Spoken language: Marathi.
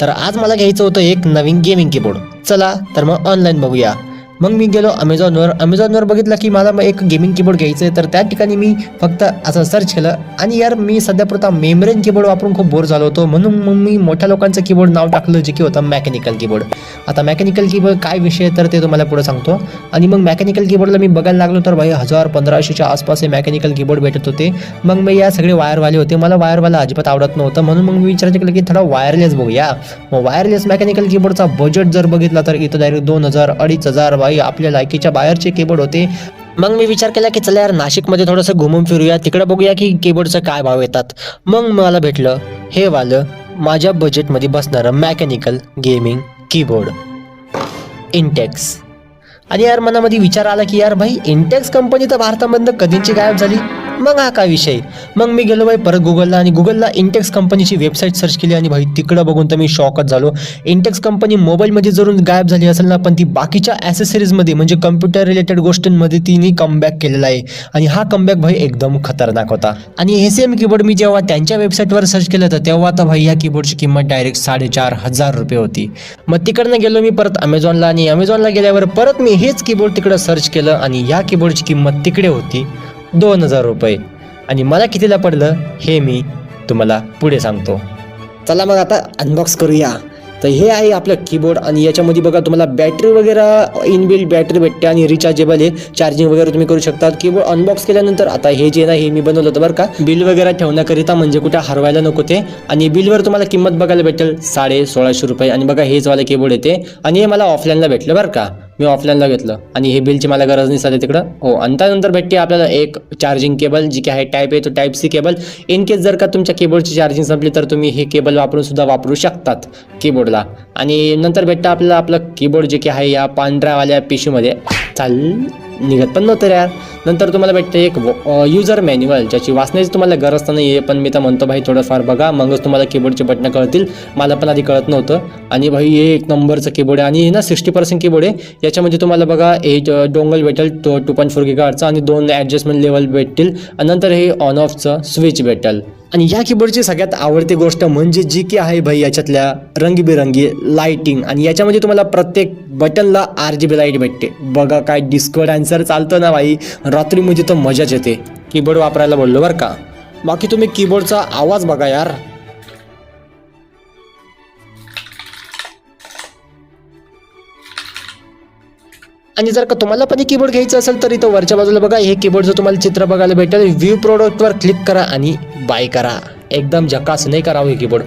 तर आज मला घ्यायचं होतं एक नवीन गेमिंग कीबोर्ड. चला तर मग ऑनलाईन बघूया. मग मी गेलो अमेझॉनवर बघितलं की मला एक गेमिंग कीबोर्ड घ्यायचं आहे. तर त्या ठिकाणी मी फक्त असं सर्च केलं आणि यार मी सध्या प्रथम मेमरेन कीबोर्ड वापरून खूप बोर झालो होतो, म्हणून मग मी मोठ्या लोकांचं कीबोर्ड नाव टाकलं जे की होतं मेकॅनिकल कीबोर्ड. आता मेकॅनिकल कीबोर्ड काय विषय तर ते तुम्हाला पुढे सांगतो. आणि मग मेकॅनिकल कीबोर्डला मी बघायला लागलो तर भाई 1000-1500च्या आसपास हे मेकॅनिकल कीबोर्ड भेटत होते. मग मी या सगळे वायरवाले होते, मला वायरवाला अजिबात आवडत नव्हतं, म्हणून मग मी विचार केला की थोडा वायरलेस बघूया. मग वायरलेस मेकॅनिकल कीबोर्डचा बजेट जर बघितला तर इथं डायरेक्ट 2000-2500 भाई आपल्या लायकीच्या बाहेरचे कीबोर्ड होते. मग मी विचार केला की चला यार नाशिकमध्ये थोडंसं घुमून फिरूया, तिकडे बघूया की कीबोर्डचं काय भाव येतात. मग मला भेटलं हे वालं माझ्या बजेटमध्ये बसणारं मेकॅनिकल गेमिंग कीबोर्ड इंटेक्स. आणि यार मनामध्ये विचार आला की यार भाई इंटेक्स कंपनी तर भारतामधनं कधीची गायब झाली, मग हा काय विषय. मग मी गेलो भाई परत गुगलला इंटेक्स कंपनीची वेबसाईट सर्च केली आणि भाई तिकडं बघून तर मी शॉकच झालो. इंटेक्स कंपनी मोबाईलमध्ये जरून गायब झाली असेल ना, पण ती बाकीच्या ॲसेसरीजमध्ये म्हणजे कम्प्युटर रिलेटेड गोष्टींमध्ये तिने कमबॅक केलेला आहे. आणि हा कमबॅक भाई एकदम खतरनाक होता. आणि हे सेम कीबोर्ड मी जेव्हा त्यांच्या वेबसाईटवर सर्च केलं तर तेव्हा तर भाई या कीबोर्डची किंमत डायरेक्ट 4500 रुपये होती. मग तिकडनं गेलो मी परत अमेझॉनला आणि अमेझॉनला गेल्यावर परत मी हेच कीबोर्ड तिकडं सर्च केलं आणि या कीबोर्डची किंमत तिकडे होती 2000 रुपये. आणि मला कितीला पडलं हे मी तुम्हाला पुढे सांगतो. चला मग आता अनबॉक्स करूया. तर हे आहे आपलं कीबोर्ड आणि याच्यामध्ये बघा तुम्हाला बॅटरी वगैरे इनबिल्ट बॅटरी भेटते आणि रिचार्जेबल आहे, चार्जिंग वगैरे तुम्ही करू शकता. कीबोर्ड अनबॉक्स केल्यानंतर आता हे जे ना हे मी बनवलं होतं बरं का, बिल वगैरे ठेवण्याकरिता म्हणजे कुठे हरवायला नको ते. आणि बिलवर तुम्हाला किंमत बघायला भेटेल 1650 रुपये. आणि बघा हेच वाला कीबोर्ड येते आणि हे मला ऑफलाईनला भेटलं बरं का, मी ऑफलाईनला घेतलं आणि हे बिलची मला गरज नाही सध्या तिकडं. हो, आणि त्यानंतर भेटते आपल्याला एक चार्जिंग केबल जी की आहे टाईप आहे तो type C cable. In case जर का तुमच्या कीबोर्डची चार्जिंग संपली तर तुम्ही हे केबल वापरून सुद्धा वापरू शकतात कीबोर्डला. आणि नंतर भेटतं आपल्याला आपलं कीबोर्ड जे की आहे या पांढऱ्यावाल्या पिशवीमध्ये निघत पण नव्हतं यार. नंतर तुम्हाला भेटतं एक युजर मॅन्युअल ज्याची वाचण्याची तुम्हाला गरज तर नाही आहे, पण मी तर म्हणतो भाई थोडंफार बघा मगच तुम्हाला कीबोर्डचे बटणं कळतील. मला पण आधी कळत नव्हतं. आणि भाई हे एक नंबरचं कीबोर्ड आहे आणि हे ना 60% कीबोर्ड आहे. याच्यामध्ये तुम्हाला बघा हे डोंगल भेटेल 2.4 गिगाहर्टचं आणि 2 ॲडजस्टमेंट लेवल भेटतील. आणि नंतर हे ऑन ऑफचं स्विच भेटेल. आणि या कीबोर्डची सगळ्यात आवडती गोष्ट म्हणजे जी की आहे भाई याच्यातल्या रंगीबेरंगी लाईटिंग. आणि याच्यामध्ये तुम्हाला प्रत्येक बटनला RGB लाईट भेटते. बघा काय डिस्को डान्सर चालतं ना भाई, रात्रीमध्ये तर मजाच येते. कीबोर्ड वापरायला बोललो बरं का. बाकी तुम्ही कीबोर्डचा आवाज बघा यार. आणि जर का तुम्हाला पण कीबोर्ड घ्यायचं असेल तर इथं वरच्या बाजूला बघा हे कीबोर्डचं तुम्हाला चित्र बघायला भेटेल. व्ह्यू प्रोडक्टवर क्लिक करा आणि बाय करा. एकदम झकास नाही करावं हे कीबोर्ड.